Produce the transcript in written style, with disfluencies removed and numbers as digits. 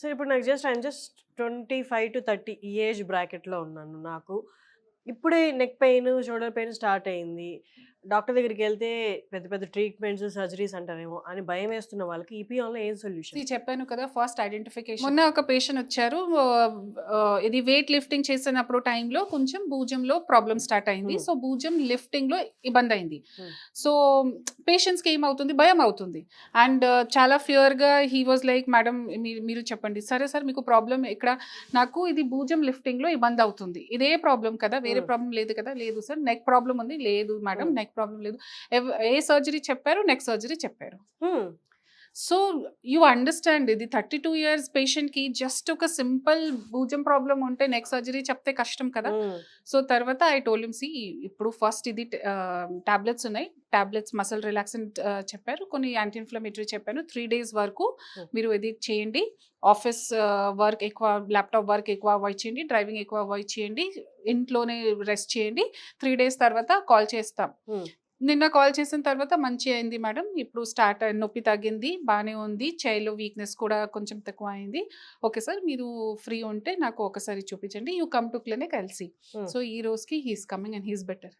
So, ఇప్పుడు నాకు I'm just 25-30 ఈ ఏజ్ బ్రాకెట్‌లో ఉన్నాను. నాకు ఇప్పుడే neck pain, shoulder pain start అయింది. డాక్టర్ దగ్గరికెళ్తే పెద్ద పెద్ద ట్రీట్మెంట్స్, సర్జరీస్ అంటారేమో అని భయమేస్తున్న వాళ్ళకి ఈపీఆన్‌లో ఏం సొల్యూషన్? చెప్పాను కదా, ఫస్ట్ ఐడెంటిఫికేషన్. మొన్న ఒక పేషెంట్ వచ్చారు. ఇది వెయిట్ లిఫ్టింగ్ చేసినప్పుడు టైంలో కొంచెం భుజంలో ప్రాబ్లమ్ స్టార్ట్ అయింది. హ్మ్. సో భుజం లిఫ్టింగ్లో ఇబ్బంది అయింది. హ్మ్. సో పేషెంట్స్కి ఏమవుతుంది, భయం అవుతుంది. అండ్ చాలా ఫియర్గా హీ వాజ్ లైక్, మేడం మీరు చెప్పండి. సరే సార్, మీకు ప్రాబ్లం ఇక్కడ, నాకు ఇది భుజం లిఫ్టింగ్లో ఇబ్బంది అవుతుంది. ఇదే ప్రాబ్లం కదా, వేరే ప్రాబ్లం లేదు కదా? లేదు సార్. నెక్ ప్రాబ్లం ఉంది. లేదు మేడం, హ్మ్. నెక్ ప్రాబ్లం లేదు. ఏ సర్జరీ చెప్పారు? నెక్ సర్జరీ చెప్పారు. హ్మ్. సో యూ అండర్స్టాండ్, ఇది 32 ఇయర్స్ పేషెంట్కి జస్ట్ ఒక సింపుల్ భుజం ప్రాబ్లం ఉంటే నెక్ సర్జరీ చెప్తే కష్టం కదా. హ్మ్. సో తర్వాత ఐ టోల్డ్ హిమ్, ఇప్పుడు ఫస్ట్ ఇది టాబ్లెట్స్ ఉన్నాయి, టాబ్లెట్స్ మసిల్ రిలాక్సెంట్ చెప్పారు, కొన్ని యాంటీ ఇన్ఫ్లమేటరీ చెప్పాను. 3 days వరకు హ్మ్. మీరు ఇది చేయండి. ఆఫీస్ వర్క్ ఎక్కువ, ల్యాప్టాప్ వర్క్ ఎక్కువ అవాయిడ్ చేయండి, డ్రైవింగ్ ఎక్కువ అవాయిడ్ చేయండి, ఇంట్లోనే రెస్ట్ చేయండి. 3 days తర్వాత కాల్ చేస్తాం. హ్మ్. నిన్న కాల్ చేసిన తర్వాత మంచి అయింది మేడం, ఇప్పుడు స్టార్ట్ నొప్పి తగ్గింది, బాగానే ఉంది, చైలో వీక్నెస్ కూడా కొంచెం తక్కువ అయింది. ఓకే సార్, మీరు ఫ్రీ ఉంటే నాకు ఒకసారి చూపించండి, you come to clinic LC. హ్మ్. సో ఈ రోజుకి he's coming and he's better.